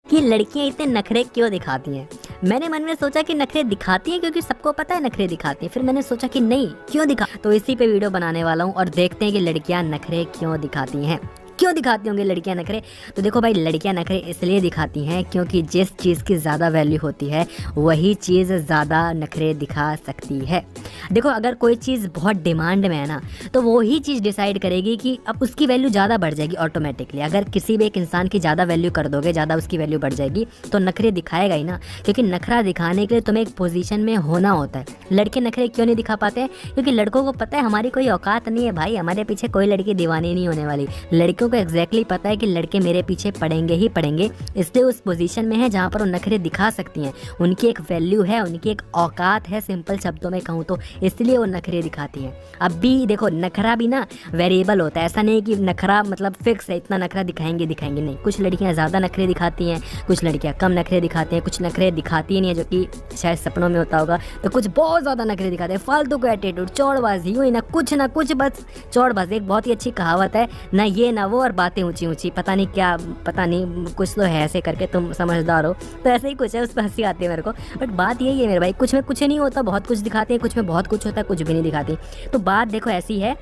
कि लड़कियां इतने नखरे क्यों दिखाती हैं। मैंने मन में सोचा कि नखरे दिखाती हैं क्योंकि सबको पता है नखरे दिखाती हैं। फिर मैंने सोचा कि नहीं, क्यों दिखा, तो इसी पे वीडियो बनाने वाला हूँ और देखते हैं कि लड़कियां नखरे क्यों दिखाती हैं। क्यों दिखाती होंगी लड़कियां नखरे? तो देखो भाई, लड़कियां नखरे इसलिए दिखाती हैं क्योंकि जिस चीज़ की ज़्यादा वैल्यू होती है वही चीज़ ज़्यादा नखरे दिखा सकती है। देखो, अगर कोई चीज़ बहुत डिमांड में है ना, तो वही चीज़ डिसाइड करेगी कि अब उसकी वैल्यू ज़्यादा बढ़ जाएगी ऑटोमेटिकली। अगर किसी भी एक इंसान की ज़्यादा वैल्यू कर दोगे, ज़्यादा उसकी वैल्यू बढ़ जाएगी, तो नखरे दिखाएगा ही ना। क्योंकि नखरा दिखाने के लिए तुम्हें एक पोजीशन में होना होता है। लड़के नखरे क्यों नहीं दिखा पाते हैं? क्योंकि लड़कों को पता है हमारी कोई औकात नहीं है भाई, हमारे पीछे कोई लड़की दीवानी नहीं होने वाली। लड़कियों को एग्जैक्टली पता है कि लड़के मेरे पीछे पड़ेंगे ही पड़ेंगे, इसलिए उस पोजीशन में है जहाँ पर वो नखरे दिखा सकती हैं। उनकी एक वैल्यू है, उनकी एक औकात है, सिंपल शब्दों में कहूँ तो, इसलिए वो नखरे दिखाती हैं। अब भी देखो, नखरा भी ना वेरिएबल होता है। ऐसा नहीं कि नखरा मतलब फिक्स है, इतना नखरा दिखाएंगे दिखाएंगे, नहीं। कुछ लड़कियां ज़्यादा नखरे दिखाती हैं, कुछ लड़कियां कम नखरे दिखाती हैं, कुछ नखरे दिखाती ही नहीं है, जो कि शायद सपनों में होता होगा। तो कुछ बहुत ज़्यादा नखरे दिखाते हैं, फालतू का एटीट्यूड, चौड़बाजी, यूँ ही ना कुछ बस चौड़बाजी। एक बहुत ही अच्छी कहावत है, ना ये ना वो और बातें ऊंची ऊंची, पता नहीं क्या, पता नहीं कुछ तो है ऐसे करके, तुम समझदार हो। तो ऐसे ही कुछ है, उस पर हंसी आती है मेरे को। बट बात यही है मेरे भाई, कुछ में कुछ नहीं होता, बहुत कुछ दिखाते हैं, कुछ में बहुत कुछ होता है, कुछ भी नहीं दिखाती। तो बात देखो ऐसी है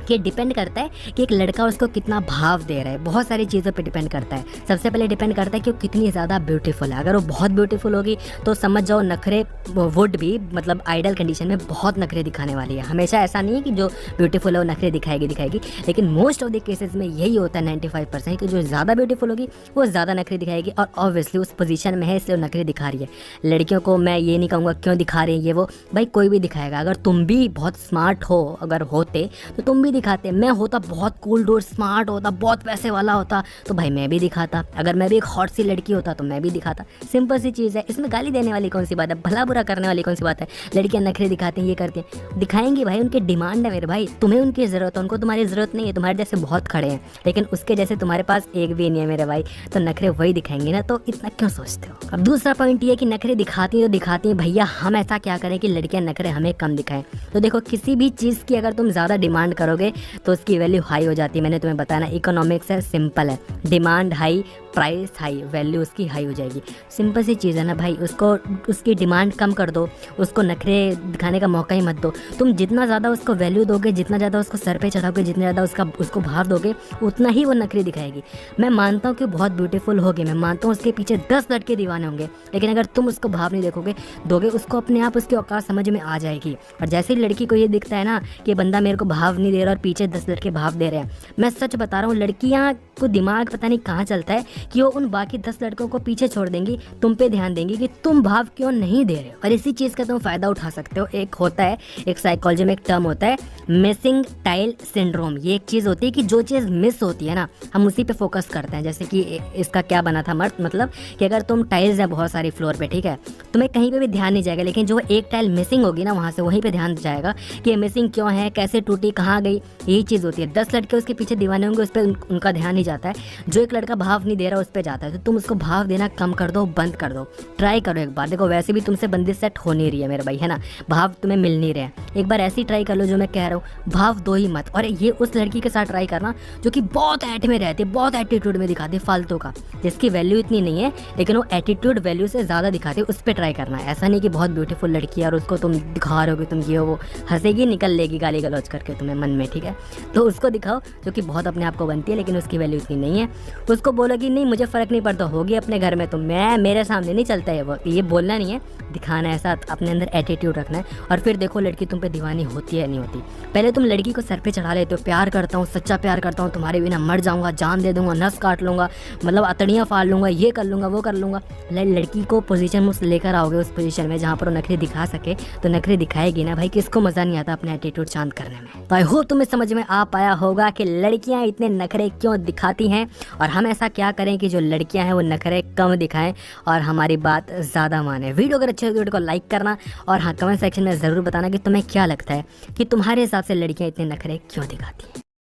कि डिपेंड करता है कि एक लड़का उसको कितना भाव दे रहा है। बहुत सारी चीज़ों पे डिपेंड करता है। सबसे पहले डिपेंड करता है कि वो कितनी ज़्यादा ब्यूटीफुल है। अगर वो बहुत ब्यूटीफुल होगी तो समझ जाओ नखरे वुड भी, मतलब आइडल कंडीशन में बहुत नखरे दिखाने वाली है। हमेशा ऐसा नहीं है कि जो ब्यूटीफुल है वो नखरे दिखाएगी, लेकिन मोस्ट ऑफ द केसेस में यही होता है 95% कि जो ज़्यादा ब्यूटीफुल होगी वो ज़्यादा नखरे दिखाएगी, और ऑब्वियसली उस पोजीशन में है इसलिए वो नखरे दिखा रही है। लड़कियों को मैं ये नहीं कहूँगा क्यों दिखा रही है ये वो, भाई कोई भी दिखाएगा। अगर तुम भी बहुत स्मार्ट हो, अगर होते तो तुम भी दिखाते। मैं होता बहुत कूल डूड, स्मार्ट होता, बहुत पैसे वाला होता, तो भाई मैं भी दिखाता। अगर मैं भी एक हॉट सी लड़की होता तो मैं भी दिखाता। सिंपल सी चीज़ है, इसमें गाली देने वाली कौन सी बात है, भला बुरा करने वाली कौन सी बात है। लड़कियां नखरे दिखाती हैं, ये करती हैं, दिखाएंगी भाई, उनकी डिमांड है मेरे भाई। तुम्हें उनकी ज़रूरत है, उनको तुम्हारी ज़रूरत नहीं है। तुम्हारे जैसे बहुत खड़े हैं, लेकिन उसके जैसे तुम्हारे पास एक भी नहीं है मेरे भाई, तो नखरे वही दिखाएंगे ना। तो इतना क्यों सोचते हो? अब दूसरा पॉइंट ये कि नखरे दिखाती हैं भैया, हम ऐसा क्या करें कि लड़कियां नखरे हमें कम दिखाएं। तो देखो, किसी भी चीज़ की अगर तुम ज़्यादा डिमांड करोगे तो उसकी वैल्यू हाई हो जाती है। मैंने तुम्हें बताया ना, इकोनॉमिक्स है, सिंपल है। Demand high, price high, value उसकी हाई हो जाएगी। सिंपल सी चीज़ है ना भाई। उसको उसकी डिमांड कम कर दो, उसको नखरे दिखाने का मौका ही मत दो। तुम जितना ज़्यादा उसको वैल्यू दोगे, जितना ज़्यादा उसको सर पे चढ़ाओगे, जितना ज़्यादा उसको भाव दोगे, उतना ही वो नखरे दिखाएगी। मैं मानता हूँ कि बहुत ब्यूटीफुल होगी, मैं मानता हूँ उसके पीछे 10 लड़के दीवाने होंगे, लेकिन अगर तुम उसको भाव नहीं दोगे, उसको अपने आप उसकी औकात समझ में आ जाएगी। और जैसे ही लड़की को ये दिखता है ना कि बंदा मेरे को भाव नहीं दे रहा और पीछे 10 लड़के भाव दे रहे हैं, मैं सच बता रहा हूँ, लड़कियाँ को दिमाग पता नहीं कहाँ चलता है कि वो उन बाकी 10 लड़कों को पीछे छोड़ देंगी, तुम पे ध्यान देंगी कि तुम भाव क्यों नहीं दे रहे हो। और इसी चीज़ का तुम फ़ायदा उठा सकते हो। एक होता है, एक साइकोलॉजी में एक टर्म होता है, मिसिंग टाइल सिंड्रोम। ये एक चीज़ होती है कि जो चीज़ मिस होती है ना, हम उसी पे फोकस करते हैं। जैसे कि इसका क्या बना था मतलब कि अगर तुम टाइल्स है बहुत सारी फ्लोर पे, ठीक है, तुम्हें कहीं पे भी ध्यान नहीं जाएगा, लेकिन जो एक टाइल मिसिंग होगी ना, वहाँ से वहीं पे ध्यान जाएगा कि ये मिसिंग क्यों है, कैसे टूटी, कहाँ गई। यही चीज़ होती है। 10 लड़के उसके पीछे दीवाने होंगे, उस पर उनका ध्यान नहीं जाता है। जो एक लड़का भाव नहीं दे रहा उस पर जाता है। तो तुम उसको भाव देना कम कर दो, बंद कर दो, ट्राई करो एक बार। देखो, वैसे भी तुमसे बंदी सेट हो नहीं रही है मेरे भाई, है ना, भाव तुम्हें मिल नहीं रहे हैं। एक बार ऐसी ट्राई कर लो जो मैं कह रहा हूँ, भाव दो ही मत। और ये उस लड़की के साथ ट्राई करना जो कि बहुत ऐट में रहती है, बहुत एटीट्यूड में दिखाती है फालतू का, जिसकी वैल्यू इतनी नहीं है, लेकिन वो एटीट्यूड वैल्यू से ज़्यादा दिखाती है, उस पर ट्राई करना है। ऐसा नहीं कि बहुत ब्यूटीफुल लड़की है और उसको तुम दिखा रहे हो कि तुम ये हो, वो हंसेगी, निकल लेगी गाली गलौज करके तुम्हें मन में, ठीक है। तो उसको दिखाओ जो कि बहुत अपने आप को बनती है, लेकिन उसकी वैल्यू इतनी नहीं है। उसको बोलोगी नहीं मुझे फ़र्क नहीं पड़ता, होगी अपने घर में, तो मेरे सामने नहीं चलता है वो। ये बोलना नहीं है, दिखाना है, ऐसा अपने अंदर एटीट्यूड रखना है। और फिर देखो लड़की तुम पे दीवानी होती है नहीं होती। पहले तुम लड़की को सर पे चढ़ा लेते हो, प्यार करता हूँ, सच्चा प्यार करता हूँ, तुम्हारे बिना मर जाऊँगा, जान दे दूँगा, नस काट लूँगा, मतलब अतड़ियाँ फाड़ लूँगा, ये कर लूँगा, वो कर लूँगा। लड़की को पोजीशन में लेकर आओगे, उस पोजीशन में जहाँ पर वो नखरे दिखा सके, तो नखरे दिखाएगी ना भाई। किसको मज़ा नहीं आता अपने एटीट्यूड शांत करने में। तो आई होप तुम्हें समझ में आ पाया होगा कि लड़कियाँ इतने नखरे क्यों दिखाती हैं, और हम ऐसा क्या करें कि जो लड़कियां हैं वो नखरे कम दिखाएं और हमारी बात ज़्यादा माने। वीडियो अगर अच्छी लगी वीडियो को लाइक करना, और हाँ, कमेंट सेक्शन में ज़रूर बताना कि तुम्हें क्या लगता है कि तुम्हारे हिसाब से लड़कियां इतने नखरे क्यों दिखाती हैं।